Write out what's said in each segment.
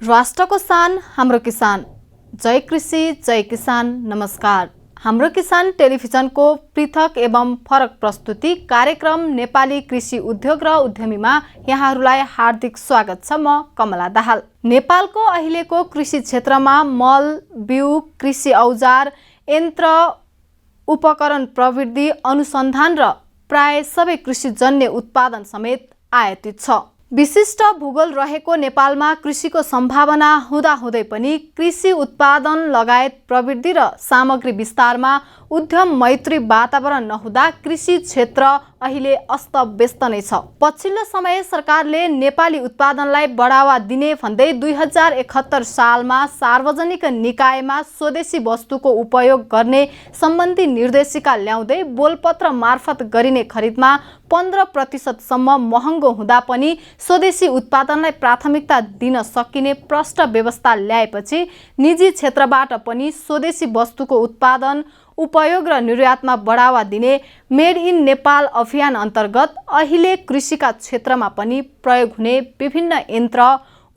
राष्ट्रको शान हाम्रो किसान। जय कृषि जय किसान। नमस्कार। हाम्रो किसान टेलिभिजनको पृथक एवं फरक प्रस्तुति कार्यक्रम नेपाली कृषि उद्योग र उद्यमीमा यहाँहरूलाई हार्दिक स्वागत छ। म कमला दाहाल। नेपालको अहिलेको कृषि क्षेत्रमा मल, बिउ, कृषि औजार, यन्त्र, उपकरण प्रविधि, अनुसन्धान र प्राय सबै कृषिजन्य उत्पादन समेत आयातित छ। विशिष्ट भूगोल रहेको नेपालमा कृषिको सम्भावना हुँदाहुँदै पनि कृषि उत्पादन लगायत प्रविधि र सामग्री विस्तारमा उद्यम मैत्री वातावरण नहुँदा कृषि क्षेत्र अहिले अस्तव्यस्त नै छ। पछिल्लो समय सरकारले नेपाली उत्पादनलाई बढावा दिने भन्दै 2071 सालमा सार्वजनिक निकायमा स्वदेशी वस्तुको उपयोग गर्ने सम्बन्धी निर्देशिका ल्याउँदै बोलपत्र मार्फत गरिने खरिदमा 15% सम्म महँगो हुँदा पनि स्वदेशी उत्पादनलाई प्राथमिकता दिन सकिने प्रष्ट व्यवस्था ल्याएपछि निजी क्षेत्रबाट पनि स्वदेशी वस्तुको उत्पादन, उपयोग र निर्यातमा बढावा दिने मेड इन नेपाल अभियान अन्तर्गत अहिले कृषिका क्षेत्रमा पनि प्रयोग हुने विभिन्न यन्त्र,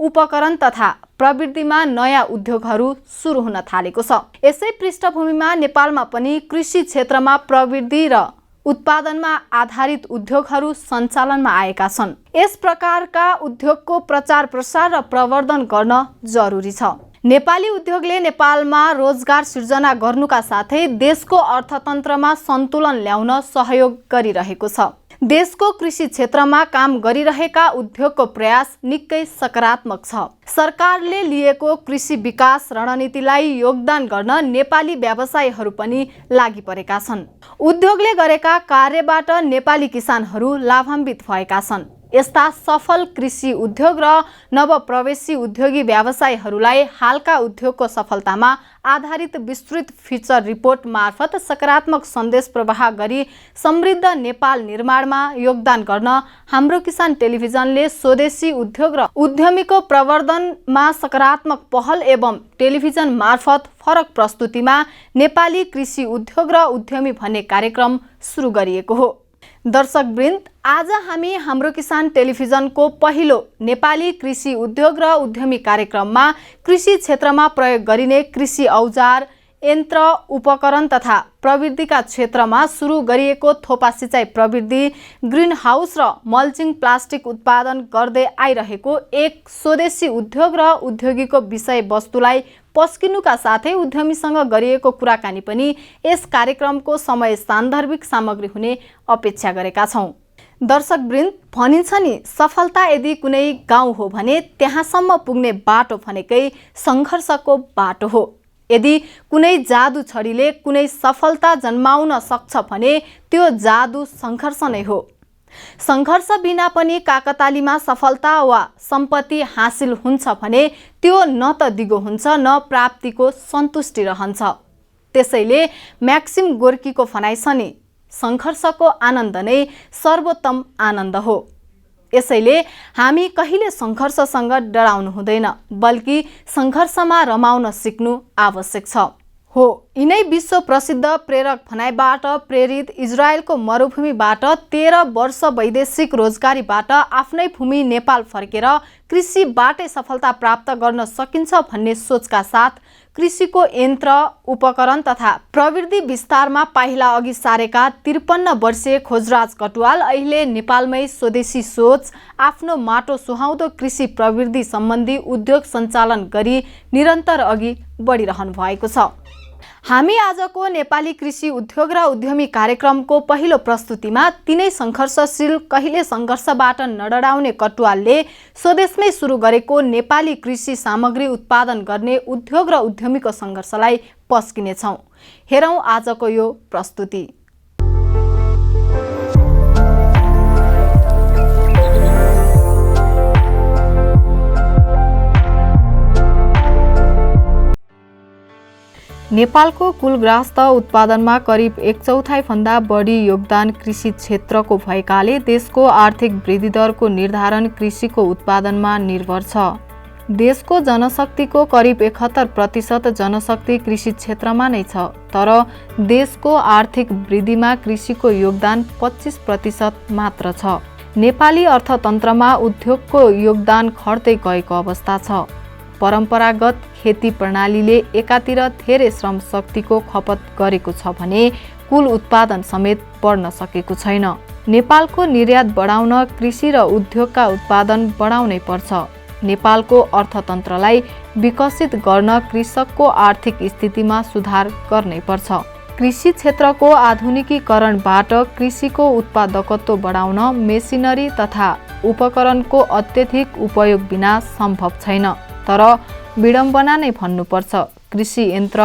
उपकरण तथा प्रविधिमा नयाँ उद्योगहरू सुरु हुन थालेको छ। यसै पृष्ठभूमिमा नेपालमा पनि कृषि क्षेत्रमा प्रविधि र उत्पादनमा आधारित उद्योगहरू सञ्चालनमा आएका छन्। यस प्रकारका उद्योगको प्रचार प्रसार र प्रवर्धन गर्न जरुरी छ। नेपाली उद्योगले नेपालमा रोजगार सिर्जना गर्नुका साथै देशको अर्थतन्त्रमा सन्तुलन ल्याउन सहयोग गरिरहेको छ। देशको कृषि क्षेत्रमा काम गरिरहेका उद्योगको प्रयास निकै सकारात्मक छ। सरकारले लिएको कृषि विकास रणनीतिलाई योगदान गर्न नेपाली व्यवसायीहरू पनि लागि परेका छन्। उद्योगले गरेका कार्यबाट नेपाली किसानहरू लाभान्वित भएका छन्। यस्ता सफल कृषि उद्योग र नवप्रवेशी उद्योगी व्यवसायीहरूलाई हालका उद्योगको सफलतामा आधारित विस्तृत फीचर रिपोर्ट मार्फत सकारात्मक सन्देश प्रवाह गरी समृद्ध नेपाल निर्माणमा योगदान गर्न हाम्रो किसान टेलिभिजनले स्वदेशी उद्योग र उद्यमीको प्रवर्धनमा सकारात्मक पहल एवं टेलिभिजन मार्फत फरक प्रस्तुतिमा नेपाली कृषि उद्योग र उद्यमी भन्ने कार्यक्रम सुरु गरिएको हो। दर्शकवृन्द, आज हामी हाम्रो किसान टेलिभिजनको पहिलो नेपाली कृषि उद्योग र उद्यमी कार्यक्रममा कृषि क्षेत्रमा प्रयोग गरिने कृषि औजार, यन्त्र, उपकरण तथा प्रविधिका क्षेत्रमा सुरु गरिएको थोपा सिँचाइ प्रविधि, ग्रिन हाउस र मल्चिङ प्लास्टिक उत्पादन गर्दै आइरहेको एक स्वदेशी उद्योग र उद्योगीको विषयवस्तुलाई पस्किनुका साथै उद्यमीसँग गरिएको कुराकानी पनि यस कार्यक्रमको समय सान्दर्भिक सामग्री हुने अपेक्षा गरेका छौँ। दर्शकवृन्द, भनिन्छ नि, सफलता यदि कुनै गाउँ हो भने त्यहाँसम्म पुग्ने बाटो भनेकै सङ्घर्षको बाटो हो। यदि कुनै जादु छडीले कुनै सफलता जन्माउन सक्छ भने त्यो जादु सङ्घर्ष नै हो। सङ्घर्ष बिना पनि काकतालीमा सफलता वा सम्पत्ति हासिल हुन्छ भने त्यो न त दिगो हुन्छ न प्राप्तिको सन्तुष्टि रहन्छ। त्यसैले म्याक्सिम गोर्कीको भनाइ छ नि, सङ्घर्षको आनन्द नै सर्वोत्तम आनन्द हो। यसैले हामी कहिले सङ्घर्षसँग डराउनु हुँदैन, बल्कि सङ्घर्षमा रमाउन सिक्नु आवश्यक छ। हो, यिनै विश्व प्रसिद्ध प्रेरक भनाइबाट प्रेरित इजरायलको मरुभूमिबाट 13 वर्ष वैदेशिक रोजगारीबाट आफ्नै भूमि नेपाल फर्केर कृषिबाटै सफलता प्राप्त गर्न सकिन्छ भन्ने सोचका साथ कृषिको यन्त्र, उपकरण तथा प्रविधि विस्तारमा पाइला अघि सारेका 53 वर्षीय खोजराज कटुवाल अहिले नेपालमै स्वदेशी सोच, आफ्नो माटो सुहाउँदो कृषि प्रविधि सम्बन्धी उद्योग सञ्चालन गरी निरन्तर अघि बढिरहनु भएको छ। हामी आजको नेपाली कृषि उद्योग र उद्यमी कार्यक्रमको पहिलो प्रस्तुतिमा तिनै सङ्घर्षशील, कहिले सङ्घर्षबाट नडराउने कटुवालले स्वदेशमै सुरु गरेको नेपाली कृषि सामग्री उत्पादन गर्ने उद्योग र उद्यमीको सङ्घर्षलाई पस्किनेछौँ। हेरौँ आजको यो प्रस्तुति। नेपालको कुल ग्राहस्थ उत्पादनमा करिब 1/4 भन्दा बढी योगदान कृषि क्षेत्रको भएकाले देशको आर्थिक वृद्धि दरको निर्धारण कृषिको उत्पादनमा निर्भर छ। देशको जनशक्तिको करिब 71% जनशक्ति कृषि क्षेत्रमा नै छ, तर देशको आर्थिक वृद्धिमा कृषिको योगदान 25% मात्र छ। नेपाली अर्थतन्त्रमा उद्योगको योगदान घट्दै गएको अवस्था छ। परम्परागत खेती प्रणालीले एकातिर धेरै श्रम शक्तिको खपत गरेको छ भने कुल उत्पादन समेत बढ्न सकेको छैन। नेपालको निर्यात बढाउन कृषि र उद्योगका उत्पादन बढाउनै पर्छ। नेपालको अर्थतन्त्रलाई विकसित गर्न कृषकको आर्थिक स्थितिमा सुधार गर्नै पर्छ। कृषि क्षेत्रको आधुनिकीकरणबाट कृषिको उत्पादकत्व बढाउन मेसिनरी तथा उपकरणको अत्यधिक उपयोग बिना सम्भव छैन। तर विडम्बना नै भन्नुपर्छ, कृषि यन्त्र,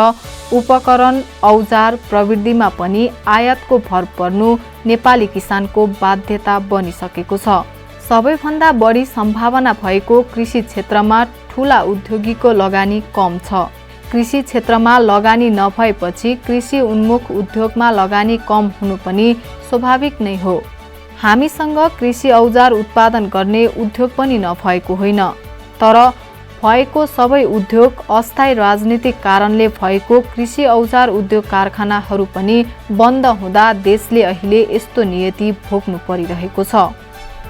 उपकरण, औजार, प्रविधिमा पनि आयातको भर पर्नु नेपाली किसानको बाध्यता बनिसकेको छ। सबैभन्दा बढी सम्भावना भएको कृषि क्षेत्रमा ठूला उद्योगीको लगानी कम छ। कृषि क्षेत्रमा लगानी नभएपछि कृषि उन्मुख उद्योगमा लगानी कम हुनु पनि स्वाभाविक नै हो। हामीसँग कृषि औजार उत्पादन गर्ने उद्योग पनि नभएको होइन, तर भएको सबै उद्योग अस्थायी राजनीतिक कारणले भएको कृषि औजार उद्योग कारखानाहरू पनि बन्द हुँदा देशले अहिले यस्तो नियति भोग्नु परिरहेको छ।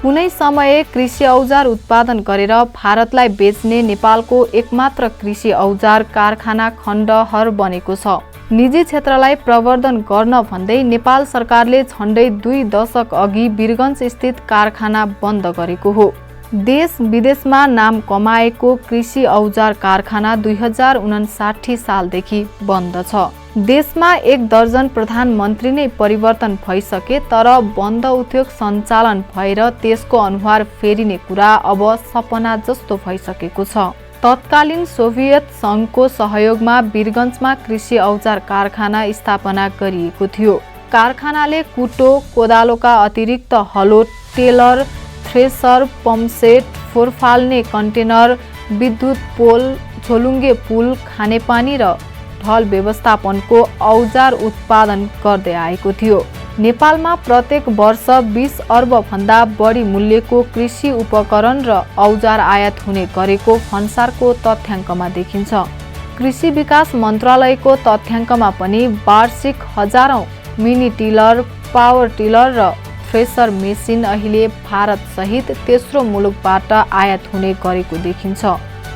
कुनै समय कृषि औजार उत्पादन गरेर भारतलाई बेच्ने नेपालको एकमात्र कृषि औजार कारखाना खण्डहर बनेको छ। निजी क्षेत्रलाई प्रवर्धन गर्न भन्दै नेपाल सरकारले झण्डै 2 दशक अघि वीरगञ्ज स्थित कारखाना बन्द गरेको हो। देश विदेशमा नाम कमाएको कृषि औजार कारखाना 2059 सालदेखि बन्द छ। देशमा 1 दर्जन प्रधानमन्त्री नै परिवर्तन भइसके तर बन्द उद्योग सञ्चालन भएर त्यसको अनुहार फेरिने कुरा अब सपना जस्तो भइसकेको छ। तत्कालीन सोभियत सङ्घको सहयोगमा वीरगञ्जमा कृषि औजार कारखाना स्थापना गरिएको थियो। कारखानाले कुटो, कोदालोका अतिरिक्त हलो, टेलर, थ्रेसर, पम्पसेट, फोहोर फाल्ने कन्टेनर, विद्युत पोल, झोलुङ्गे पुल, खानेपानी र ढल व्यवस्थापनको औजार उत्पादन गर्दै आएको थियो। नेपालमा प्रत्येक वर्ष 20 अर्ब भन्दा बढी मूल्यको कृषि उपकरण र औजार आयात हुने गरेको भन्सारको तथ्याङ्कमा देखिन्छ। कृषि विकास मन्त्रालयको तथ्याङ्कमा पनि वार्षिक हजारौं मिनी टिलर, पावर टिलर र थ्रेसर मेसिन अहिले भारत सहित तेस्रो मुलुकबाट आयात हुने गरेको देखिन्छ।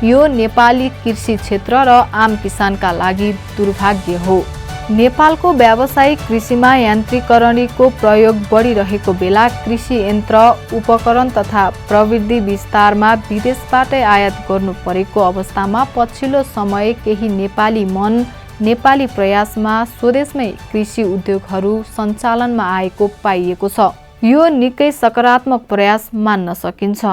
यो नेपाली कृषि क्षेत्र र आम किसानका लागि दुर्भाग्य हो। नेपालको व्यावसायिक कृषिमा यान्त्रिकरणको प्रयोग बढिरहेको बेला कृषि यन्त्र, उपकरण तथा प्रविधि विस्तारमा विदेशबाटै आयात गर्नु परेको अवस्थामा पछिल्लो समय केही नेपाली प्रयासमा स्वदेशमै कृषि उद्योगहरू सञ्चालनमा आएको पाइएको छ। यो निकै सकारात्मक प्रयास मान्न सकिन्छ।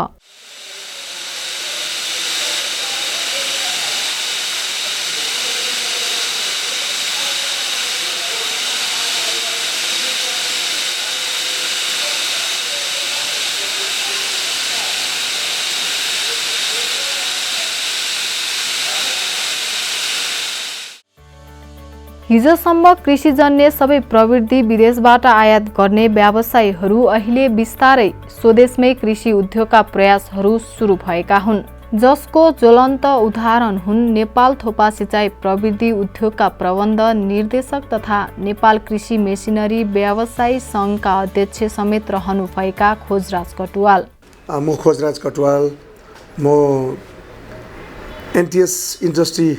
हिजोसम्म कृषिजन्य सबै प्रविधि विदेशबाट आयात गर्ने व्यवसायीहरू अहिले बिस्तारै स्वदेशमै कृषि उद्योगका प्रयासहरू सुरु भएका हुन्, जसको ज्वलन्त उदाहरण हुन् नेपाल थोपा सिँचाइ प्रविधि उद्योगका प्रबन्ध निर्देशक तथा नेपाल कृषि मेसिनरी व्यवसायी सङ्घका अध्यक्ष समेत रहनुभएका खोजराज कटुवाल। म खोजराज कटुवाल, म एनटिएस इन्डस्ट्री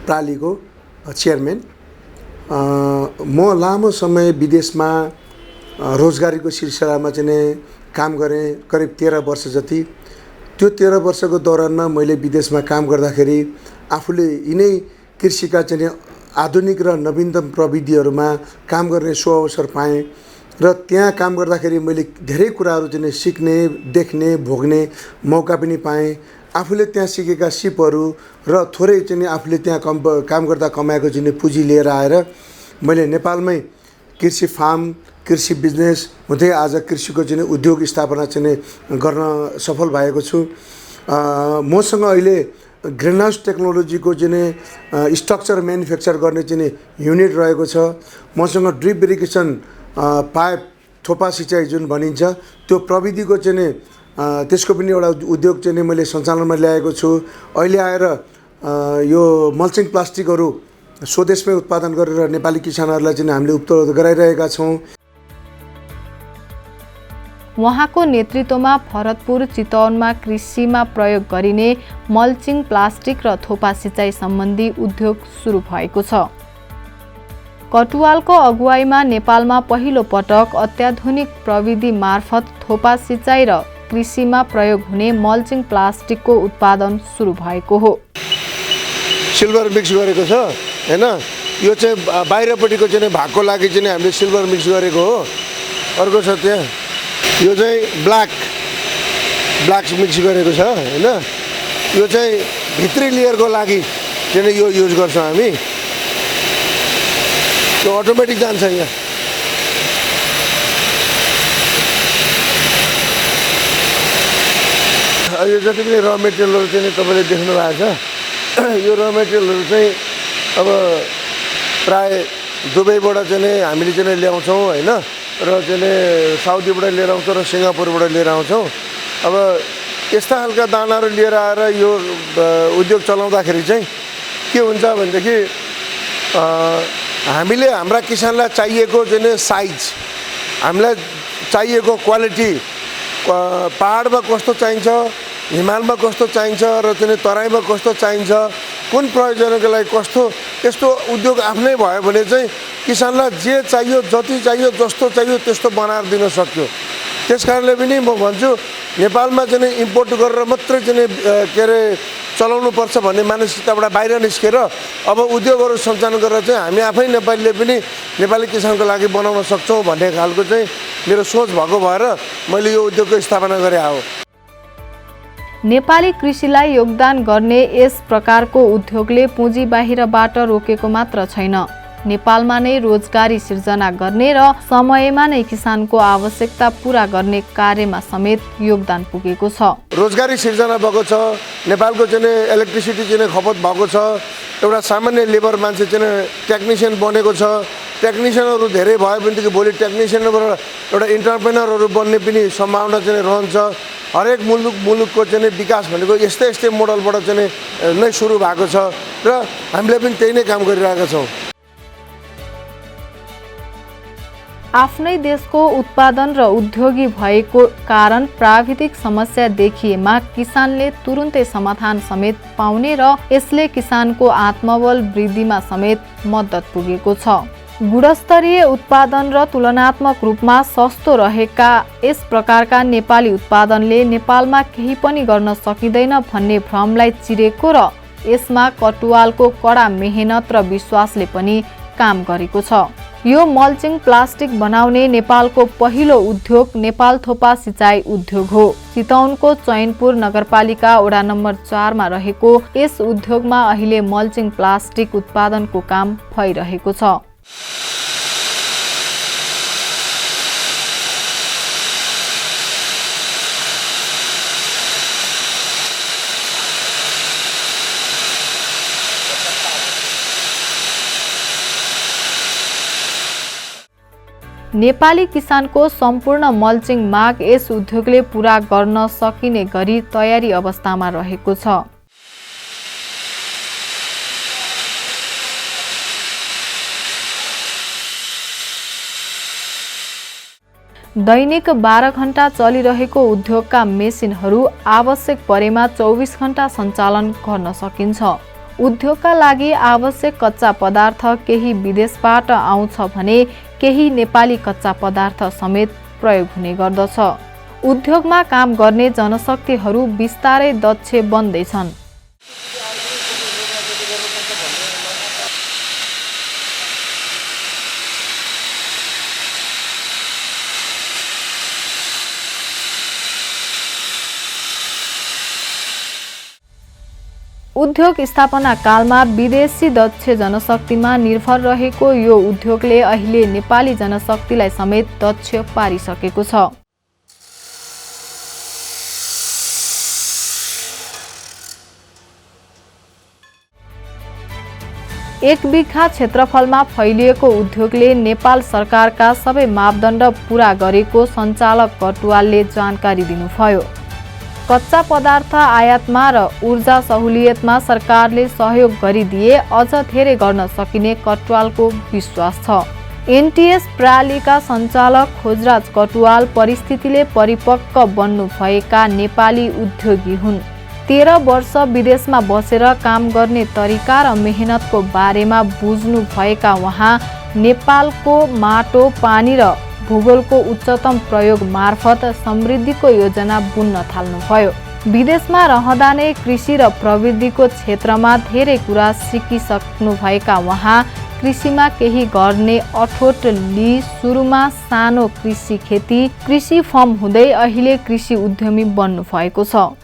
प्रालीको चेयरम्यान। म लामो समय विदेशमा रोजगारीको सिलसिलामा चाहिँ काम गरेँ, करिब 13 वर्ष जति। त्यो 13 वर्षको दौरानमा मैले विदेशमा काम गर्दाखेरि आफूले यिनै कृषिका चाहिँ आधुनिक र नवीनतम प्रविधिहरूमा काम गर्ने सुअवसर पाएँ र त्यहाँ काम गर्दाखेरि मैले धेरै कुराहरू चाहिँ सिक्ने, देख्ने, भोग्ने मौका पनि पाएँ। आफूले त्यहाँ सिकेका सिपहरू र थोरै चाहिँ आफूले त्यहाँ काम गर्दा कमाएको चाहिँ पुँजी लिएर आएर मैले नेपालमै कृषि फार्म, कृषि बिजनेस हुँदै आज कृषिको चाहिँ उद्योग स्थापना चाहिँ गर्न सफल भएको छु। मसँग अहिले ग्रिनहाउस टेक्नोलोजीको चाहिँ स्ट्रक्चर म्यानुफ्याक्चर गर्ने चाहिँ युनिट रहेको छ। मसँग ड्रिप इरिगेसन पाइप थोपा सिँचाइ जुन भनिन्छ त्यो प्रविधिको चाहिँ त्यसको पनि एउटा उद्योग चाहिँ मैले सञ्चालनमा ल्याएको छु। अहिले आएर यो मल्चिङ प्लास्टिकहरू स्वदेशमै उत्पादन गरेर नेपाली किसानहरूलाई चाहिँ हामीले उपलब्ध गराइरहेका छौँ। उहाँको नेतृत्वमा भरतपुर चितवनमा कृषिमा प्रयोग गरिने मल्चिङ प्लास्टिक र थोपा सिँचाइ सम्बन्धी उद्योग सुरु भएको छ। कटुवालको अगुवाईमा नेपालमा पहिलो पटक अत्याधुनिक प्रविधि मार्फत थोपा सिँचाइ र कृषिमा प्रयोग हुने मल्चिङ प्लास्टिकको उत्पादन सुरु भएको हो। सिल्भर मिक्स गरेको छ हैन, यो चाहिँ बाहिरपट्टिको चाहिँ भागको लागि चाहिँ हामीले सिल्भर मिक्स गरेको हो। अर्को छ त्यहाँ यो चाहिँ ब्ल्याक मिक्स गरेको छ हैन, यो चाहिँ भित्री लेयरको लागि चाहिँ यो युज गर्छौँ हामी। यो अटोमेटिक जान्छ यहाँ। यो जति पनि र मेटेरियलहरू चाहिँ तपाईँले देख्नु भएको छ, यो र मेटेरियलहरू चाहिँ अब प्राय दुबईबाट चाहिँ हामीले चाहिँ ल्याउँछौँ हैन, र चाहिँ साउदीबाट लिएर आउँछौँ र सिङ्गापुरबाट लिएर आउँछौँ। अब यस्ता खालका दानाहरू लिएर आएर यो उद्योग चलाउँदाखेरि चाहिँ के हुन्छ भनेदेखि हामीले हाम्रा किसानलाई चाहिएको चाहिँ साइज, हामीलाई चाहिएको क्वालिटी, पहाडमा कस्तो चाहिन्छ, हिमालमा कस्तो चाहिन्छ र चाहिँ तराईमा कस्तो चाहिन्छ, कुन प्रयोजनको लागि कस्तो, यस्तो उद्योग आफ्नै भयो भने चाहिँ किसानलाई जे चाहियो, जति चाहियो, जस्तो चाहियो त्यस्तो बनाएर दिन सक्यो। त्यस कारणले पनि म भन्छु नेपालमा चाहिँ इम्पोर्ट गरेर मात्रै चाहिँ के अरे चलाउनुपर्छ भन्ने मानसिकताबाट बाहिर निस्केर अब उद्योगहरू सञ्चालन गरेर चाहिँ हामी आफै नेपालीले पनि नेपाली किसानको लागि बनाउन सक्छौँ भन्ने खालको चाहिँ मेरो सोच भएको भएर मैले यो उद्योगको स्थापना गरेँ हो। नेपाली कृषिलाई योगदान गर्ने यस प्रकारको उद्योगले पुँजी बाहिरबाट रोकेको मात्र छैन, नेपालमा नै रोजगारी सिर्जना गर्ने र समयमा नै किसानको आवश्यकता पूरा गर्ने कार्यमा समेत योगदान पुगेको छ। रोजगारी सिर्जना भएको छ, नेपालको चाहिँ इलेक्ट्रिसिटी चाहिँ खपत भएको छ, एउटा सामान्य लेबर मान्छे चाहिँ टेक्निसियन बनेको छ। टेक्निसियनहरू धेरै भयो भनेदेखि भोलि टेक्निसियनबाट एउटा इन्टरप्रेनरहरू बन्ने पनि सम्भावना चाहिँ रहन्छ। हरेक मुलुकको चाहिँ विकास भनेको यस्तै मोडलबाट चाहिँ नै सुरु भएको छ र हामीले पनि त्यही नै काम गरिरहेका छौँ। आफ्नै देशको उत्पादन र उद्योगी भएको कारण प्राविधिक समस्या देखिएमा किसानले तुरुन्तै समाधान समेत पाउने र यसले किसानको आत्मबल वृद्धिमा समेत मद्दत पुगेको छ। गुणस्तरीय उत्पादन र तुलनात्मक रूपमा सस्तो रहेका यस प्रकारका नेपाली उत्पादनले नेपालमा केही पनि गर्न सकिँदैन भन्ने भ्रमलाई चिरेको र यसमा कटुवालको कडा मेहनत र विश्वासले पनि काम गरेको छ। यो मल्चिङ प्लास्टिक बनाउने नेपालको पहिलो उद्योग नेपाल थोपा सिँचाइ उद्योग हो। चितवनको चैनपुर नगरपालिका वडा नम्बर 4 मा रहेको यस उद्योगमा अहिले मल्चिङ प्लास्टिक उत्पादनको काम भइरहेको छ। नेपाली किसानको सम्पूर्ण मल्चिङ माग यस उद्योगले पूरा गर्न सकिने गरी तयारी अवस्थामा रहेको छ। दैनिक 12 घण्टा चलिरहेको उद्योगका मेसिनहरू आवश्यक परेमा 24 घण्टा सञ्चालन गर्न सकिन्छ। उद्योगका लागि आवश्यक कच्चा पदार्थ केही विदेशबाट आउँछ भने केही नेपाली कच्चा पदार्थ समेत प्रयोग हुने गर्दछ। उद्योगमा काम गर्ने जनशक्तिहरू बिस्तारै दक्ष बन्दैछन्। उद्योग स्थापना कालमा विदेशी दक्ष जनशक्तिमा निर्भर रहेको यो उद्योगले अहिले नेपाली जनशक्तिलाई समेत दक्ष पारिसकेको छ। एक बिघा क्षेत्रफलमा फैलिएको उद्योगले नेपाल सरकारका सबै मापदण्ड पूरा गरेको सञ्चालक कटुवालले जानकारी दिनुभयो। कच्चा पदार्थ आयातमा र ऊर्जा सहुलियतमा सरकारले सहयोग गरिदिए अझ धेरै गर्न सकिने कटुवालको विश्वास छ। एनटीएस प्रालीका सञ्चालक खोजराज कटुवाल परिस्थितिले परिपक्व बन्नुभएका नेपाली उद्योगी हुन्। 13 वर्ष विदेशमा बसेर काम गर्ने तरिका र मेहनतको बारेमा बुझ्नु भएका उहाँ नेपालको माटो, पानी र भूगोलको उच्चतम प्रयोग मार्फत समृद्धिको योजना बुन्न थाल्नुभयो। विदेशमा रहँदा नै कृषि र प्रविधिको क्षेत्रमा धेरै कुरा सिकिसक्नुभएका उहाँ कृषिमा केही गर्ने अठोट लिई सुरुमा सानो कृषि खेती, कृषि फर्म हुँदै अहिले कृषि उद्यमी बन्नु भएको छ।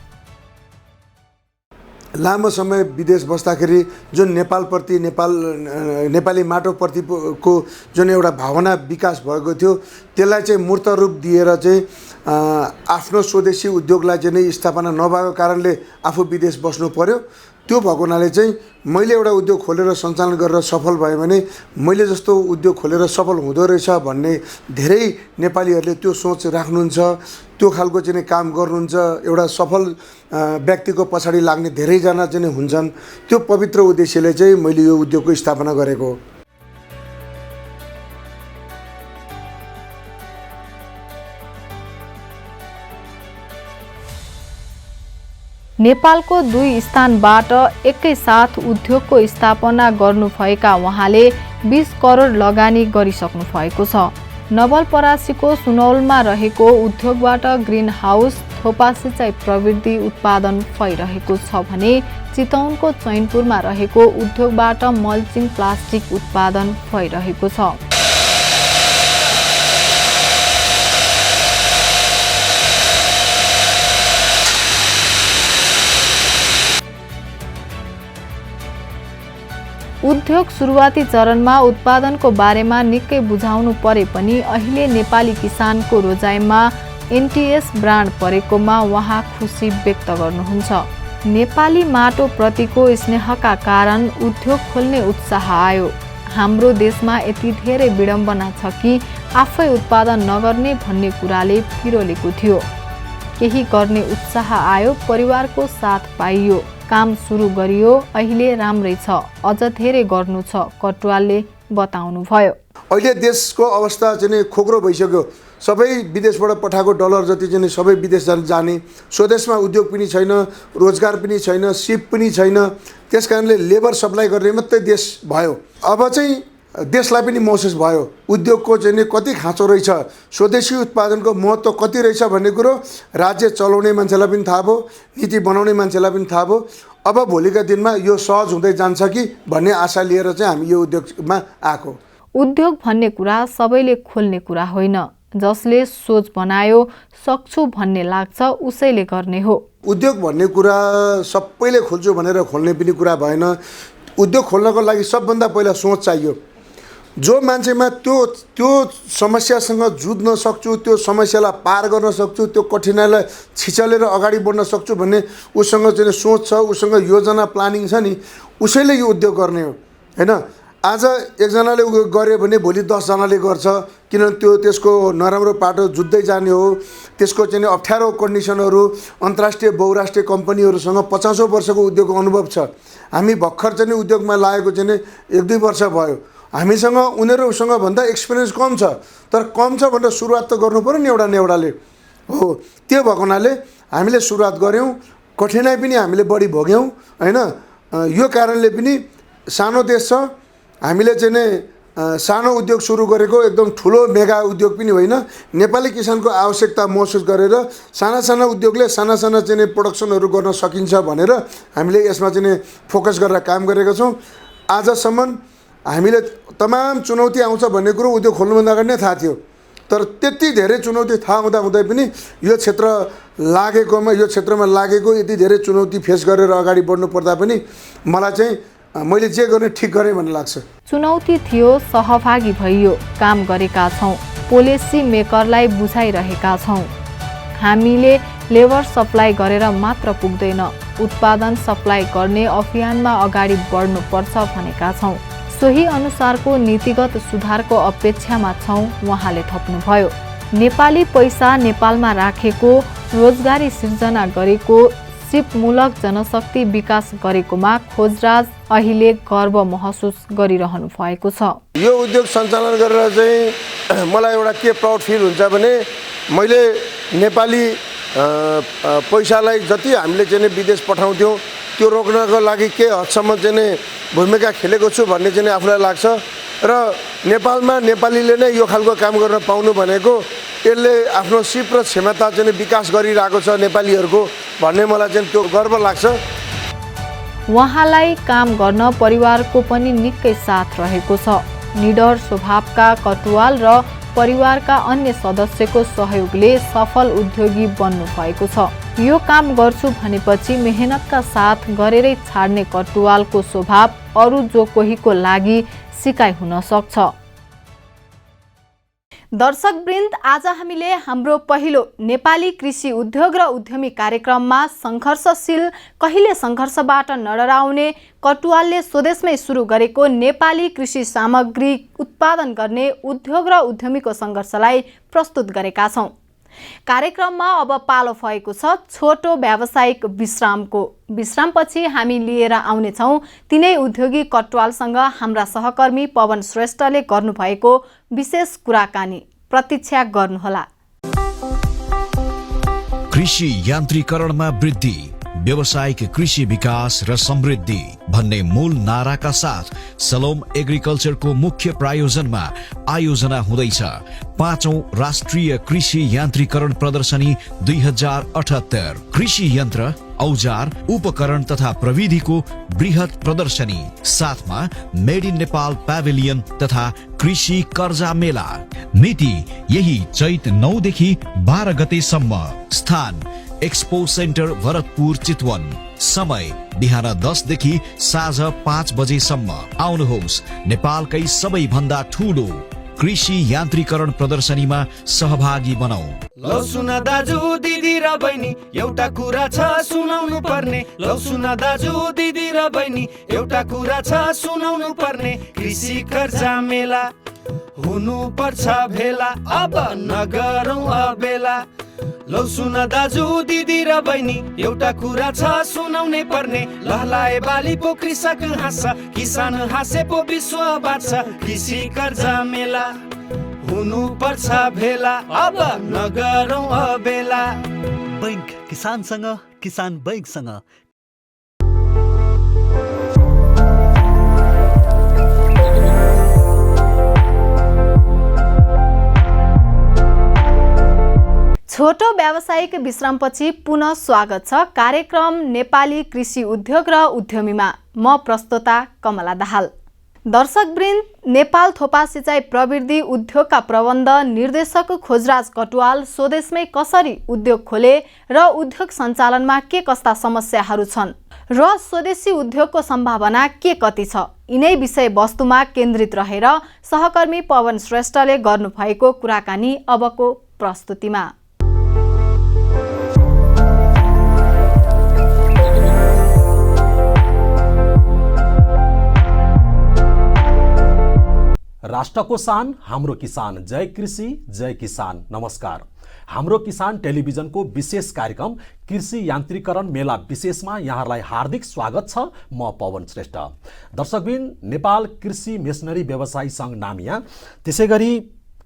लामो समय विदेश बस्दाखेरि जुन नेपालप्रति नेपाली माटोप्रतिको जुन एउटा भावना विकास भएको थियो त्यसलाई चाहिँ मूर्त रूप दिएर चाहिँ आफ्नो स्वदेशी उद्योगलाई चाहिँ स्थापना नभएको कारणले आफू विदेश बस्नु पर्यो। त्यो भएको हुनाले चाहिँ मैले एउटा उद्योग खोलेर सञ्चालन गरेर सफल भयो भने मैले जस्तो उद्योग खोलेर सफल हुँदो रहेछ भन्ने धेरै नेपालीहरूले त्यो सोच राख्नुहुन्छ, त्यो खालको चाहिँ काम गर्नुहुन्छ। एउटा सफल व्यक्तिको पछाडि लाग्ने धेरैजना चाहिँ हुन्छन्। त्यो पवित्र उद्देश्यले चाहिँ मैले यो उद्योगको स्थापना गरेको हो। नेपालको 2 स्थानबाट एकैसाथ उद्योगको स्थापना गर्नुभएका उहाँले 20 करोड लगानी गरिसक्नु भएको छ। नवलपरासीको सुनौलमा रहेको उद्योगबाट ग्रिन हाउस, थोपा सिँचाइ प्रविधि उत्पादन भइरहेको छ भने चितवनको चैनपुरमा रहेको उद्योगबाट मल्चिङ प्लास्टिक उत्पादन भइरहेको छ। उद्योग सुरुवाती चरणमा उत्पादनको बारेमा निकै बुझाउनु परे पनि अहिले नेपाली किसानको रोजाइमा एनटीएस ब्रान्ड परेकोमा उहाँ खुसी व्यक्त गर्नुहुन्छ। नेपाली माटो प्रतिको स्नेहका कारण उद्योग खोल्ने उत्साह आयो। हाम्रो देशमा यति धेरै विडम्बना छ कि आफै उत्पादन नगर्ने भन्ने कुराले पिरोलेको थियो। केही गर्ने उत्साह आयो, परिवारको साथ पाइयो, काम सुरु गरियो। अहिले राम्रै छ, अझ धेरै गर्नु छ, कटुवालले बताउनु भयो। अहिले देशको अवस्था चाहिँ खोक्रो भइसक्यो। सबै विदेशबाट पठाएको डलर जति चाहिँ सबै विदेश जाने, स्वदेशमा उद्योग पनि छैन, रोजगार पनि छैन, सिप पनि छैन। त्यसकारणले लेबर सप्लाई गर्ने मात्रै देश भयो। अब चाहिँ देशलाई पनि महसुस भयो उद्योगको चाहिँ कति खाँचो रहेछ, स्वदेशी उत्पादनको महत्त्व कति रहेछ भन्ने कुरो राज्य चलाउने मान्छेलाई पनि थाहा भयो, नीति बनाउने मान्छेलाई पनि थाहा भयो। अब भोलिका दिनमा यो सहज हुँदै जान्छ कि भन्ने आशा लिएर चाहिँ हामी यो उद्योगमा आएको। उद्योग भन्ने कुरा सबैले खोल्ने कुरा होइन। जसले सोच बनायो, सक्छु भन्ने लाग्छ उसैले गर्ने हो। उद्योग भन्ने कुरा सबैले खोल्छु भनेर खोल्ने पनि कुरा भएन। उद्योग खोल्नको लागि सबभन्दा पहिला सोच चाहियो। जो मान्छेमा त्यो समस्यासँग जुझ्न सक्छु, त्यो समस्यालाई पार गर्न सक्छु, त्यो कठिनाइलाई छिचलेर अगाडि बढ्न सक्छु भन्ने उसँग चाहिँ सोच छ, उसँग योजना प्लानिङ छ नि, उसैले यो उद्योग गर्ने हो हैन। आज एकजनाले गर्यो भने भोलि 10 जनाले गर्छ, किनभने त्यसको नराम्रो पाटो जुझ्दै जाने हो। त्यसको चाहिँ अप्ठ्यारो कन्डिसनहरू अन्तर्राष्ट्रिय बहुराष्ट्रिय कम्पनीहरूसँग 50औं वर्षको उद्योगको अनुभव छ। हामी भर्खर चाहिँ उद्योगमा लागेको चाहिँ 1-2 वर्ष भयो। हामीसँग उनीहरूसँग भन्दा एक्सपिरियन्स कम छ, तर कम छ भनेर सुरुवात त गर्नु पर्यो नि एउटा न एउटाले हो। त्यो भएको हुनाले हामीले सुरुवात गऱ्यौँ, कठिनाइ पनि हामीले बढी भोग्यौँ हैन। यो कारणले पनि सानो देश छ, हामीले चाहिँ सानो उद्योग सुरु गरेको एकदम ठुलो मेगा उद्योग पनि होइन। नेपाली किसानको आवश्यकता महसुस गरेर साना साना उद्योगले साना साना चाहिँ प्रोडक्सनहरू गर्न सकिन्छ भनेर हामीले यसमा चाहिँ फोकस गरेर काम गरेका छौँ। आजसम्म हामीले तमाम चुनौती आउँछ भन्ने कुरो उद्योग खोल्नुभन्दा अगाडि नै थाहा थियो, तर त्यति धेरै चुनौती थाहा हुँदै पनि यो क्षेत्रमा लागेको यति धेरै चुनौती फेस गरेर अगाडि बढ्नु पर्दा पनि मलाई चाहिँ मैले जे गर्ने ठिक गरेँ भन्ने लाग्छ। चुनौती थियो, सहभागी भइयो, काम गरेका छौँ, पोलिसी मेकरलाई बुझाइरहेका छौँ। हामीले लेबर सप्लाई गरेर मात्र पुग्दैन, उत्पादन सप्लाई गर्ने अभियानमा अगाडि बढ्नुपर्छ भनेका छौँ। सोही अनुसारको नीतिगत सुधारको अपेक्षामा छौँ उहाँले थप्नुभयो। नेपाली पैसा नेपालमा राखेको, रोजगारी सिर्जना गरेको, सिपमूलक जनशक्ति विकास गरेकोमा खोजराज अहिले गर्व महसुस गरिरहनु भएको छ। यो उद्योग सञ्चालन गरेर चाहिँ मलाई एउटा के प्राउड फिल हुन्छ भने मैले नेपाली पैसालाई जति हामीले चाहिँ विदेश पठाउँथ्यौँ त्यो रोक्नको लागि के हदसम्म चाहिँ भूमिका खेलेको छु भन्ने चाहिँ आफूलाई लाग्छ र नेपालमा नेपालीले नै यो खालको काम गर्न पाउनु भनेको यसले आफ्नो सिप र क्षमता चाहिँ विकास गरिरहेको छ नेपालीहरूको भन्ने मलाई चाहिँ त्यो गर्व लाग्छ। उहाँलाई काम गर्न परिवारको पनि निकै साथ रहेको छ। निडर स्वभावका कटुवाल र परिवारका अन्य सदस्यको सहयोगले सफल उद्योगी बन्नु भएको छ। यो काम गर्छु भनेपछि मेहनतका साथ गरेरै छाड्ने कटुवालको स्वभाव अरू जो कोहीको लागि सिकाइ हुन सक्छ। दर्शकवृन्द, आज हामीले हाम्रो पहिलो नेपाली कृषि उद्योग र उद्यमी कार्यक्रममा सङ्घर्षशील, कहिले सङ्घर्षबाट नडराउने कटुवालले स्वदेशमै सुरु गरेको नेपाली कृषि सामग्री उत्पादन गर्ने उद्योग र उद्यमीको सङ्घर्षलाई प्रस्तुत गरेका छौँ। कार्यक्रममा अब पालो भएको छ छोटो व्यावसायिक विश्रामको। विश्रामपछि हामी लिएर आउनेछौँ तिनै उद्योगी कटुवालसँग हाम्रा सहकर्मी पवन श्रेष्ठले गर्नुभएको विशेष कुराकानी। प्रतीक्षा गर्नुहोला। कृषि यान्त्रीकरणमा वृद्धि, व्यावसायिक कृषि विकास र समृद्धि भन्ने मूल नाराका साथ सलोम एग्रिकल्चरको मुख्य प्रायोजनमा आयोजना हुँदैछ 5औं राष्ट्रिय कृषि यान्त्रीकरण प्रदर्शनी 2078। कृषि यन्त्र, औजार, उपकरण तथा प्रविधिको बृहत प्रदर्शनी, साथमा मेड इन नेपाल प्याभिलियन तथा कृषि कर्जा मेला। मिति यही चैत 9 देखि 12 गतेसम्म। स्थान एक्सपो सेन्टर भरतपुर चितवन। समय बिहान 10 देखि साँझ 5 बजेसम्म। आउनुहोस्, नेपालकै सबैभन्दा ठूलो कृषि यान्त्रीकरण प्रदर्शनीमा सहभागी बनाऊ। लौ सुन दाजु दिदी र बहिनी, एउटा कुरा छ सुनाउनु पर्ने। लौ सुन दाजु दिदी र बहिनी, एउटा कुरा छ सुनाउनु पर्ने। कृषि कर्जा मेला हुनु पर्छ भेला, अब नगरौँ अबेला। लौ सुन दाजु दिदी र बहिनी, एउटा कुरा छ सुनाउनै पर्ने। लहलाए बाली पो कृषक हाँस्छ, किसान हाँसे पो विश्व बाँच्छ। कृषि कर्जा मेला हुनु पर्छ भेला, अब नगरौँ अबेला। बैंक किसानसँग, किसान बैंकसँग। छोटो व्यावसायिक विश्रामपछि पुनः स्वागत छ कार्यक्रम नेपाली कृषि उद्योग र उद्यमीमा। म प्रस्तोता कमला दाहाल। दर्शकवृन्द, नेपाल थोपा सिँचाइ प्रविधि उद्योगका प्रबन्ध निर्देशक खोजराज कटुवाल स्वदेशमै कसरी उद्योग खोले र उद्योग सञ्चालनमा के कस्ता समस्याहरू छन् र स्वदेशी उद्योगको सम्भावना के कति छ, यिनै विषय वस्तुमा केन्द्रित रहेर सहकर्मी पवन श्रेष्ठले गर्नुभएको कुराकानी अबको प्रस्तुतिमा। राष्ट्रको शान हाम्रो किसान। जय कृषि जय किसान। नमस्कार। हाम्रो किसान टेलिभिजनको विशेष कार्यक्रम कृषि यान्त्रीकरण मेला विशेषमा यहाँहरूलाई हार्दिक स्वागत छ। म पवन श्रेष्ठ। दर्शकबिन, नेपाल कृषि मेसनरी व्यवसायी सङ्घ नामिया, त्यसै गरी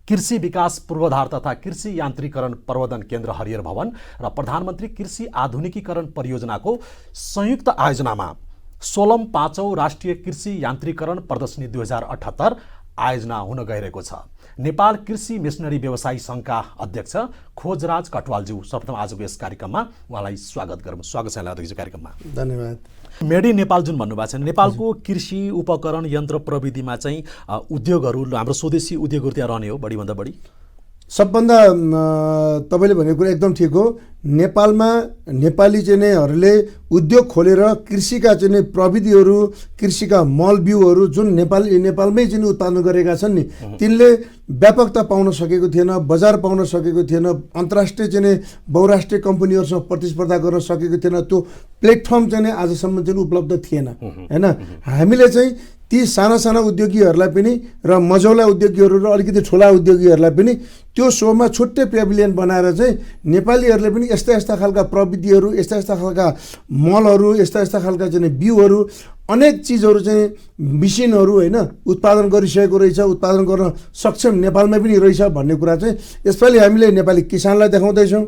कृषि विकास पूर्वाधार तथा कृषि यान्त्रीकरण प्रवर्धन केन्द्र हरियर भवन र प्रधानमन्त्री कृषि आधुनिकीकरण परियोजनाको संयुक्त आयोजनामा 16औं 5औं राष्ट्रिय कृषि यान्त्रीकरण प्रदर्शनी 2078 आयोजना हुन गइरहेको छ। नेपाल कृषि मेसनरी व्यवसायी सङ्घका अध्यक्ष खोजराज कटुवालज्यू, सर्वप्रथम आजको यस कार्यक्रममा उहाँलाई स्वागत गरौँ। स्वागत छ यहाँलाई कार्यक्रममा। धन्यवाद। मेड इन नेपाल जुन भन्नुभएको छ, नेपालको कृषि उपकरण यन्त्र प्रविधिमा चाहिँ उद्योगहरू, हाम्रो स्वदेशी उद्योगहरू त्यहाँ रहने हो बढीभन्दा बढी? सबभन्दा तपाईँले भनेको कुरा एकदम ठिक हो। नेपालमा नेपाली चाहिनेहरूले उद्योग खोलेर कृषिका चाहिँ प्रविधिहरू, कृषिका मल बिउहरू जुन नेपालमै चाहिँ उत्पादन गरेका छन् नि, तिनले व्यापकता पाउन सकेको थिएन, बजार पाउन सकेको थिएन, अन्तर्राष्ट्रिय चाहिँ बहुराष्ट्रिय कम्पनीहरूसँग प्रतिस्पर्धा गर्न सकेको थिएन। त्यो प्लेटफर्म चाहिँ आजसम्म चाहिँ उपलब्ध थिएन, हैन। हामीले चाहिँ ती साना साना उद्योगीहरूलाई पनि र मझौला उद्योगीहरू र अलिकति ठुला उद्योगीहरूलाई पनि त्यो सोमा छुट्टै पेभिलियन बनाएर चाहिँ नेपालीहरूले पनि यस्ता यस्ता खालका प्रविधिहरू, यस्ता यस्ता खालका मलहरू, यस्ता यस्ता खालका चाहिँ बिउहरू, अनेक चिजहरू चाहिँ मिसिनहरू होइन उत्पादन गरिसकेको रहेछ, उत्पादन गर्न सक्षम नेपालमै पनि रहेछ भन्ने कुरा चाहिँ यसपालि हामीले नेपाली किसानलाई देखाउँदैछौँ।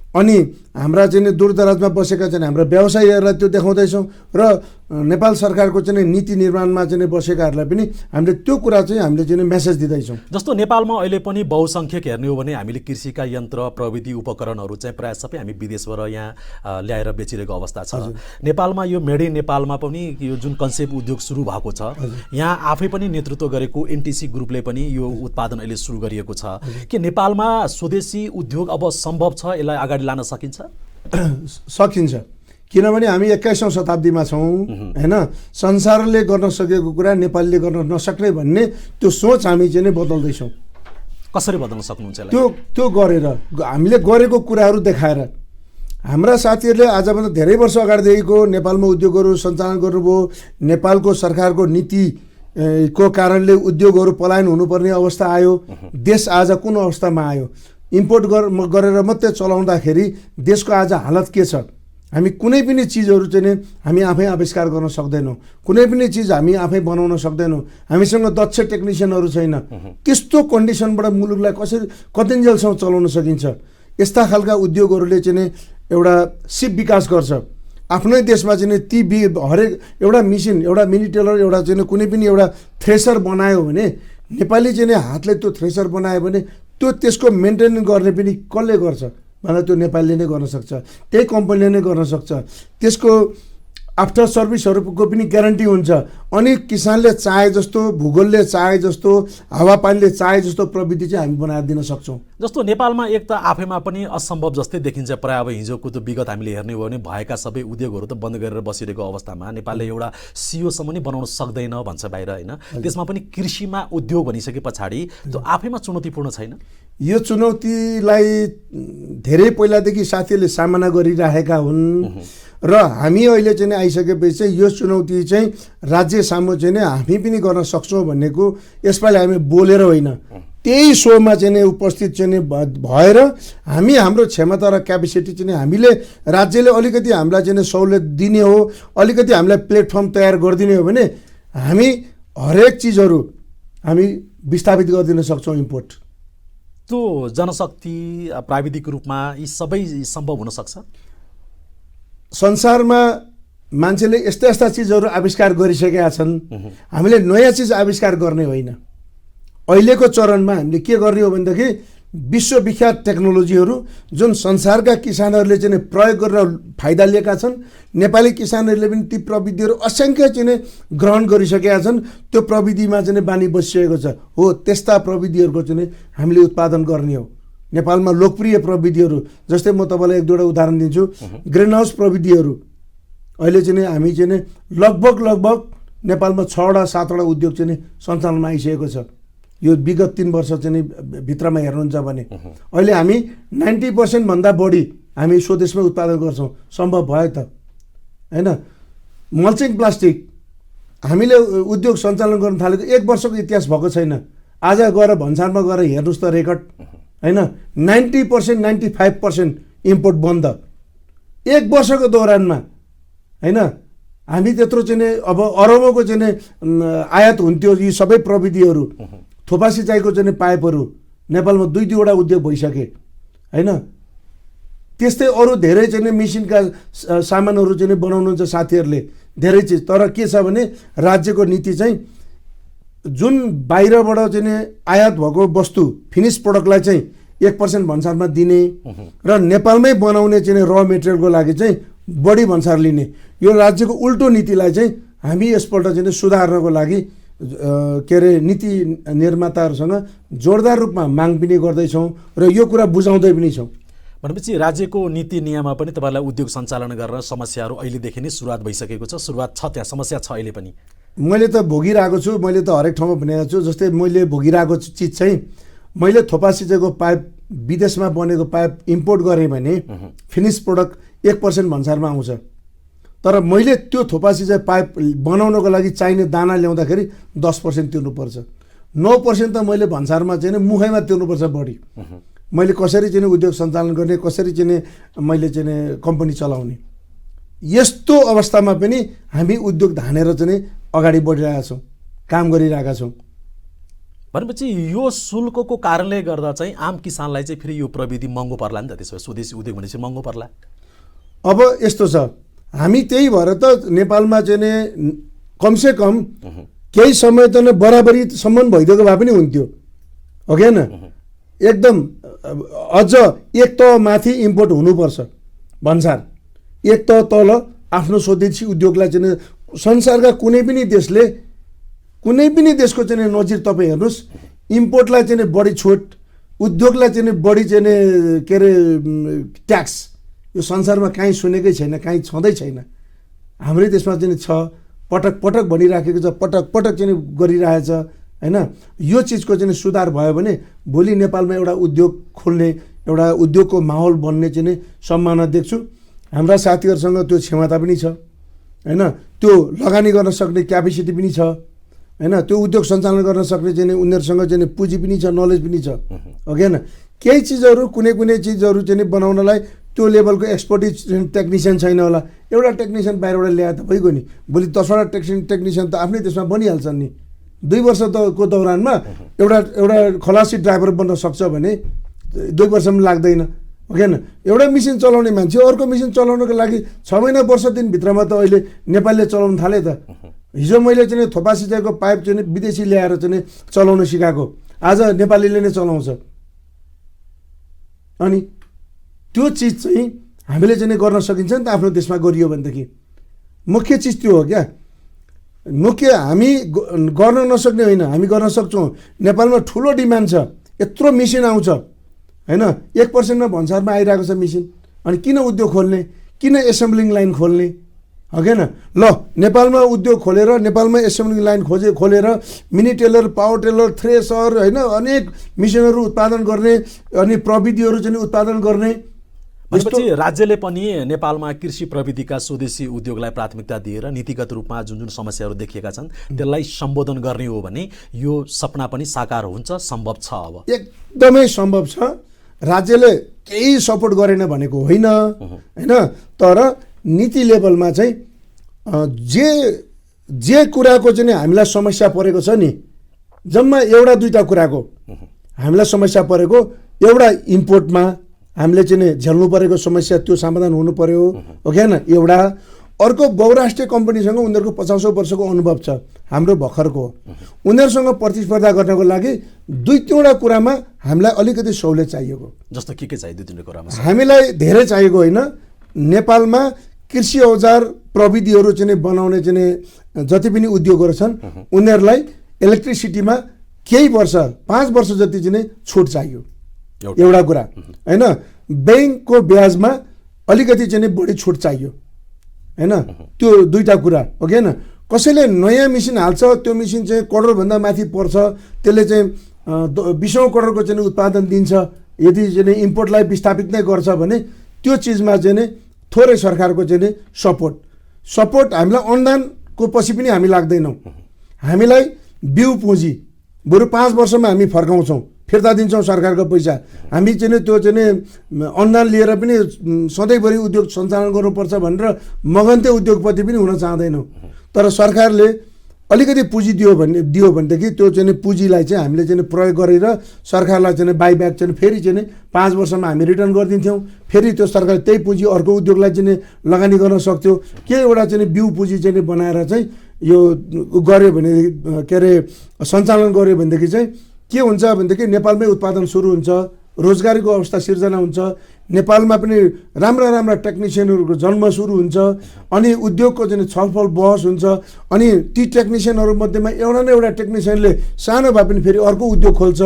अनि हाम्रा चाहिँ दूरदराजमा बसेका चाहिँ हाम्रा व्यवसायीहरूलाई त्यो देखाउँदैछौँ र नेपाल सरकारको चाहिँ नीति निर्माणमा चाहिँ बसेकाहरूलाई पनि हामीले त्यो कुरा चाहिँ हामीले चाहिँ मेसेज दिँदैछौँ। जस्तो नेपालमा अहिले पनि बहुसङ्ख्यक हेर्ने हो भने हामीले कृषिका यन्त्र प्रविधि उपकरणहरू चाहिँ प्रायः सबै हामी विदेशबाट यहाँ ल्याएर बेचिरहेको अवस्था छ। नेपालमा यो मेड इन नेपालमा पनि यो जुन कन्सेप्ट उद्योग सुरु भएको छ, यहाँ आफै पनि नेतृत्व गरेको एनटिसी ग्रुपले पनि यो उत्पादन अहिले सुरु गरिएको छ। के नेपालमा स्वदेशी उद्योग अब सम्भव छ, यसलाई अगाडि लान सकिन्छ? सकिन्छ, किनभने हामी 21औं शताब्दीमा छौँ होइन। संसारले गर्न सकेको कुरा नेपालले गर्न नसक्ने भन्ने त्यो सोच हामी चाहिँ बदल्दैछौँ। कसरी बदल्न सक्नुहुन्छ? त्यो गरेर हामीले गरेको कुराहरू देखाएर हाम्रा साथीहरूले आजभन्दा धेरै वर्ष अगाडिदेखिको नेपालमा उद्योगहरू सञ्चालन गर्नुभयो। नेपालको सरकारको नीति को कारणले उद्योगहरू पलायन हुनुपर्ने अवस्था आयो। देश आज कुन अवस्थामा आयो? इम्पोर्ट गरेर मात्रै चलाउँदाखेरि देशको आज हालत के छ? हामी कुनै पनि चिजहरू चाहिँ हामी आफै आविष्कार गर्न सक्दैनौँ, कुनै पनि चिज हामी आफै बनाउन सक्दैनौँ, हामीसँग दक्ष टेक्निसियनहरू छैन। त्यस्तो कन्डिसनबाट मुलुकलाई कसरी कतिन्जेलसम्म चलाउन सकिन्छ? यस्ता खालका उद्योगहरूले चाहिँ एउटा सिप विकास गर्छ। आफ्नै देशमा चाहिँ ती हरेक एउटा मिसिन, एउटा मिनी टेलर, एउटा चाहिँ कुनै पनि एउटा थ्रेसर बनायो भने नेपाली चाहिँ हातले त्यो थ्रेसर बनायो भने त्यो त्यसको मेन्टेन गर्ने पनि कसले गर्छ भन्दा त्यो नेपालीले नै गर्न सक्छ, त्यही कम्पनीले नै गर्न सक्छ। त्यसको आफ्टर सर्भिसहरूको पनि ग्यारेन्टी हुन्छ। अनि किसानले चाहे जस्तो, भूगोलले चाहे जस्तो, हावापानीले चाहे जस्तो प्रविधि चाहिँ हामी बनाएर दिन सक्छौँ। जस्तो नेपालमा एक त आफैमा पनि असम्भव जस्तै देखिन्छ प्रायः। अब हिजोको त विगत हामीले हेर्ने हो भने भएका सबै उद्योगहरू त बन्द गरेर बसिरहेको अवस्थामा नेपालले एउटा सिओसम्म नि बनाउन सक्दैन भन्छ बाहिर होइन। त्यसमा पनि कृषिमा उद्योग भनिसके पछाडि त्यो आफैमा चुनौतीपूर्ण छैन? यो चुनौतीलाई धेरै पहिलादेखि साथीहरूले सामना गरिरहेका हुन् र हामी अहिले चाहिँ आइसकेपछि चाहिँ यो चुनौती चाहिँ राज्य सामु चाहिँ हामी पनि गर्न सक्छौँ भन्नेको यसपालि हामी बोलेर होइन, त्यही सोमा चाहिँ उपस्थित चाहिँ भएर हामी हाम्रो क्षमता र क्यापेसिटी चाहिँ हामीले राज्यले अलिकति हामीलाई चाहिँ सहुलियत दिने हो, अलिकति हामीलाई प्लेटफर्म तयार गरिदिने हो भने हामी हरेक चिजहरू हामी विस्थापित गरिदिन सक्छौँ इम्पोर्ट। त्यो जनशक्ति प्राविधिक रूपमा यी सबै सम्भव हुन सक्छ? संसारमा मान्छेले यस्ता यस्ता चिजहरू आविष्कार गरिसकेका छन्, हामीले नयाँ चिज आविष्कार गर्ने होइन। अहिलेको चरणमा हामीले के गर्ने हो भनेदेखि विश्वविख्यात टेक्नोलोजीहरू जुन संसारका किसानहरूले चाहिँ प्रयोग गरेर फाइदा लिएका छन्, नेपाली किसानहरूले पनि ती प्रविधिहरू असङ्ख्य चाहिँ ग्रहण गरिसकेका छन्। त्यो प्रविधिमा चाहिँ बानी बसिसकेको छ। हो, त्यस्ता प्रविधिहरूको चाहिँ हामीले उत्पादन गर्ने हो। नेपालमा लोकप्रिय प्रविधिहरू जस्तै म तपाईँलाई एक दुईवटा उदाहरण दिन्छु। ग्रिन हाउस प्रविधिहरू अहिले चाहिँ हामी चाहिँ लगभग नेपालमा 6वटा 7वटा उद्योग चाहिँ सञ्चालनमा आइसकेको छ। यो विगत 3 वर्ष चाहिँ भित्रमा हेर्नुहुन्छ भने अहिले हामी 90% भन्दा बढी हामी स्वदेशमै उत्पादन गर्छौँ। सम्भव भयो त होइन? मल्चिङ प्लास्टिक हामीले उद्योग सञ्चालन गर्न थालेको 1 वर्षको इतिहास भएको छैन। आज गएर भन्सारमा गएर हेर्नुहोस् त रेकर्ड होइन, 90% 95% इम्पोर्ट बन्द 1 वर्षको दौरानमा होइन। हामी त्यत्रो चाहिँ अब अरबौँको चाहिँ आयात हुन्थ्यो यी सबै प्रविधिहरू। थोपा सिँचाइको चाहिँ पाइपहरू नेपालमा 2-2वटा उद्योग भइसके होइन। त्यस्तै अरू धेरै चाहिँ मेसिनका सामानहरू चाहिँ बनाउनुहुन्छ साथीहरूले धेरै चिज। तर के छ भने राज्यको नीति चाहिँ जुन बाहिरबाट चाहिँ आयात भएको वस्तु फिनिस प्रोडक्टलाई चाहिँ 1% भन्सारमा दिने र नेपालमै बनाउने चाहिँ र मेटेरियलको लागि चाहिँ बढी भन्सार लिने, यो राज्यको उल्टो नीतिलाई चाहिँ हामी यसपल्ट चाहिँ सुधार्नको लागि के अरे नीति निर्माताहरूसँग जोरदार रूपमा माग पनि गर्दैछौँ र यो कुरा बुझाउँदै पनि छौँ। भनेपछि राज्यको नीति नियममा पनि तपाईँलाई उद्योग सञ्चालन गरेर समस्याहरू अहिलेदेखि नै सुरुवात भइसकेको छ? सुरुवात छ, त्यहाँ समस्या छ अहिले पनि? मैले त भोगिरहेको छु, मैले त हरेक ठाउँमा भनेको छु। जस्तै मैले भोगिरहेको चिज चाहिँ मैले थोपा सिँचाइको पाइप विदेशमा बनेको पाइप इम्पोर्ट गरेँ भने फिनिस प्रोडक्ट 1% भन्सारमा आउँछ। तर मैले त्यो थोपा सिँचाइ पाइप बनाउनको लागि चाहिने दाना ल्याउँदाखेरि 10% तिर्नुपर्छ। 9% त मैले भन्सारमा चाहिँ मुखैमा तिर्नुपर्छ बढी। मैले कसरी चाहिँ उद्योग सञ्चालन गर्ने, कसरी चाहिँ मैले चाहिँ कम्पनी चलाउने, यस्तो अवस्थामा पनि हामी उद्योग धानेर चाहिँ अगाडि बढिरहेका छौँ, काम गरिरहेका छौँ। भनेपछि यो शुल्कको कारणले गर्दा चाहिँ आम किसानलाई चाहिँ फेरि यो प्रविधि महँगो पर्ला नि त। त्यसो भए स्वदेशी उद्योग भनेपछि महँगो पर्ला। अब यस्तो छ, हामी त्यही भएर त नेपालमा चाहिँ कमसे कम केही समय त बराबरीसम्म भइदिएको भए पनि हुन्थ्यो, हो कि होइन? एकदम अझ एक त माथि इम्पोर्ट हुनुपर्छ भन्सार, एक त तल आफ्नो स्वदेशी उद्योगलाई चाहिँ संसारका कुनै पनि देशको चाहिँ नजिर तपाईँ हेर्नुहोस्, इम्पोर्टलाई चाहिँ बढी छुट, उद्योगलाई चाहिँ बढी चाहिँ के अरे ट्याक्स, यो संसारमा काहीँ सुनेकै छैन, काहीँ छँदै छैन। हाम्रै देशमा चाहिँ छ, पटक पटक भनिराखेको छ, पटक पटक चाहिँ गरिरहेछ, होइन? यो चिजको चाहिँ सुधार भयो भने भोलि नेपालमा एउटा उद्योग खोल्ने, एउटा उद्योगको माहौल बन्ने चाहिँ सम्भावना देख्छु। हाम्रा साथीहरूसँग त्यो क्षमता पनि छ, होइन? त्यो लगानी गर्न सक्ने क्यापेसिटी पनि छ, होइन? त्यो उद्योग सञ्चालन गर्न सक्ने चाहिँ उनीहरूसँग चाहिँ पुँजी पनि छ, नलेज पनि छ, हो कि होइन? केही चिजहरू कुनै चिजहरू चाहिँ बनाउनलाई त्यो लेभलको एक्सपर्टिज टेक्निसियन छैन होला, एउटा टेक्निसियन बाहिरबाट ल्याए त भइगयो नि। भोलि 10वटा टेक्निसियन त आफ्नै देशमा बनिहाल्छन् नि। 2 वर्षको दौरानमा एउटा खलासी ड्राइभर बन्न सक्छ भने 2 वर्ष पनि लाग्दैन, हो कि होइन? एउटा मेसिन चलाउने मान्छे अर्को मेसिन चलाउनको लागि 6 महिना वर्ष दिनभित्रमा त अहिले नेपालीले चलाउन थाले त। हिजो मैले चाहिँ थोपा सिँचाइको पाइप चाहिँ विदेशी ल्याएर चाहिँ चलाउन सिकाएको, आज नेपालीले नै चलाउँछ। अनि त्यो चिज चाहिँ हामीले चाहिँ गर्न सकिन्छ नि त आफ्नो देशमा गरियो भनेदेखि। मुख्य चिज त्यो हो क्या। मुख्य हामी गर्न नसक्ने होइन, हामी गर्न सक्छौँ। नेपालमा ठुलो डिमान्ड छ, यत्रो मेसिन आउँछ, होइन? 1% भन्सारमा आइरहेको छ मेसिन। अनि किन उद्योग खोल्ने, किन एसेम्ब्लिङ लाइन खोल्ने, हो कि होइन? ल, नेपालमा उद्योग खोलेर नेपालमा एसेम्ब्लिङ लाइन खोलेर mini tiller, power tiller, thresher, होइन, अनेक मेसिनहरू उत्पादन गर्ने अनि प्रविधिहरू चाहिँ उत्पादन गर्ने। भनेपछि राज्यले पनि नेपालमा कृषि प्रविधिका स्वदेशी उद्योगलाई प्राथमिकता दिएर नीतिगत रूपमा जुन जुन समस्याहरू देखिएका छन् त्यसलाई सम्बोधन गर्ने हो भने यो सपना पनि साकार हुन्छ, सम्भव छ। अब एकदमै सम्भव छ। राज्यले केही सपोर्ट गरेन भनेको होइन, होइन? तर नीति लेभलमा चाहिँ जे कुराको चाहिँ हामीलाई समस्या परेको छ नि, जम्मा एउटा दुईटा कुराको हामीलाई समस्या परेको, एउटा इम्पोर्टमा हामीले चाहिँ झेल्नु परेको समस्या, त्यो समाधान हुनु पर्यो, हो कि होइन? एउटा अर्को बहुराष्ट्रिय कम्पनीसँग उनीहरूको 50औं वर्षको अनुभव छ, हाम्रो भर्खरको। उनीहरूसँग प्रतिस्पर्धा गर्नको लागि 2-3वटा कुरामा हामीलाई अलिकति सहुलियत चाहिएको। जस्तो के चाहियो 2-3 कुरामा? हामीलाई धेरै चाहिएको होइन। नेपालमा कृषि औजार प्रविधिहरू चाहिँ बनाउने चाहिँ जति पनि उद्योगहरू छन् उनीहरूलाई इलेक्ट्रिसिटीमा केही वर्ष 5 वर्ष जति चाहिँ छुट चाहियो, एउटा कुरा, होइन? ब्याङ्कको ब्याजमा अलिकति चाहिँ बढी छुट चाहियो, होइन? त्यो 2टा कुरा, हो कि होइन? कसैले नयाँ मेसिन हाल्छ, त्यो मेसिन चाहिँ करोडभन्दा माथि पर्छ, त्यसले चाहिँ 20औं करोडको चाहिँ उत्पादन दिन्छ। यदि चाहिँ इम्पोर्टलाई विस्थापित नै गर्छ भने त्यो चिजमा चाहिँ थोरै सरकारको चाहिँ सपोर्ट हामीलाई अनुदानको पछि पनि हामी लाग्दैनौँ। हामीलाई बिउ पुँजी बरु 5 वर्षमा हामी फर्काउँछौँ, फिर्ता दिन्छौँ सरकारको पैसा। हामी चाहिँ त्यो चाहिँ अनुदान लिएर पनि सधैँभरि उद्योग सञ्चालन गर्नुपर्छ भनेर मगन्ते उद्योगपति पनि हुन चाहँदैनौँ। तर सरकारले अलिकति पुँजी दियो भनेदेखि त्यो चाहिँ पुँजीलाई चाहिँ हामीले चाहिँ प्रयोग गरेर सरकारलाई चाहिँ बाइब्याक चाहिँ फेरि चाहिँ 5 वर्षमा हामी रिटर्न गरिदिन्थ्यौँ। फेरि त्यो सरकार त्यही पुँजी अर्को उद्योगलाई चाहिँ लगानी गर्न सक्थ्यो। के एउटा चाहिँ बिउ पुँजी चाहिँ बनाएर चाहिँ यो गऱ्यो भने, के अरे सञ्चालन गऱ्यो भनेदेखि चाहिँ के हुन्छ भनेदेखि नेपालमै उत्पादन सुरु हुन्छ, रोजगारीको अवस्था सिर्जना हुन्छ, नेपालमा पनि राम्रा टेक्निसियनहरूको जन्म सुरु हुन्छ, अनि उद्योगको चाहिँ छलफल बहस हुन्छ। अनि ती टेक्निसियनहरू मध्येमा एउटा न एउटा टेक्निसियनले सानो भए पनि फेरि अर्को उद्योग खोल्छ।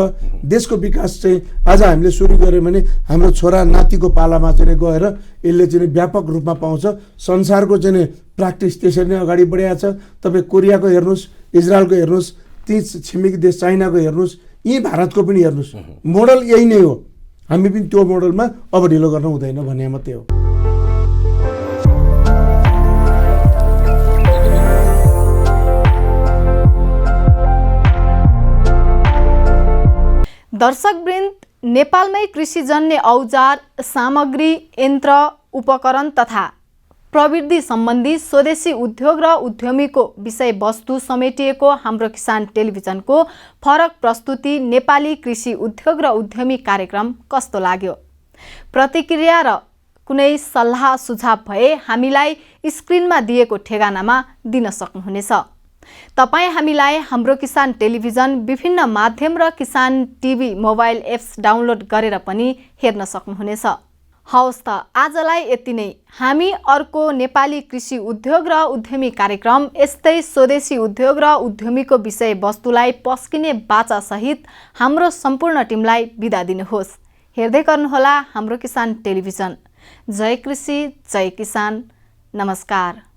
देशको विकास चाहिँ आज हामीले सुरु गऱ्यौँ भने हाम्रो छोरा नातिको पालामा चाहिँ गएर यसले चाहिँ व्यापक रूपमा पाउँछ। संसारको चाहिँ प्र्याक्टिस त्यसरी नै अगाडि बढाएको छ। तपाईँ कोरियाको हेर्नुहोस्, इजरायलको हेर्नुहोस्, ती छिमेकी देश चाइनाको हेर्नुहोस्, यी भारतको पनि हेर्नुहोस्, मोडल यही नै हो। हामी पनि त्यो मोडलमा अब ढिलो गर्न हुँदैन भन्ने मात्रै हो। दर्शकवृन्द, नेपालमै कृषिजन्य औजार, सामग्री, यन्त्र, उपकरण तथा प्रविधि सम्बन्धी स्वदेशी उद्योग र उद्यमीको विषयवस्तु समेटिएको हाम्रो किसान टेलिभिजनको फरक प्रस्तुति नेपाली कृषि उद्योग र उद्यमी कार्यक्रम कस्तो लाग्यो? प्रतिक्रिया र कुनै सल्लाह सुझाव भए हामीलाई स्क्रिनमा दिएको ठेगानामा दिन सक्नुहुनेछ। तपाईँ हामीलाई हाम्रो किसान टेलिभिजन विभिन्न माध्यम र किसान टिभी मोबाइल एप्स डाउनलोड गरेर पनि हेर्न सक्नुहुनेछ। हवस् त, आजलाई यति नै। हामी अर्को नेपाली कृषि उद्योग र उद्यमी कार्यक्रम यस्तै स्वदेशी उद्योग र उद्यमीको विषयवस्तुलाई पस्किने बाचासहित हाम्रो सम्पूर्ण टिमलाई बिदा दिनुहोस्। हेर्दै गर्नुहोला हाम्रो किसान टेलिभिजन। जय कृषि, जय किसान। नमस्कार।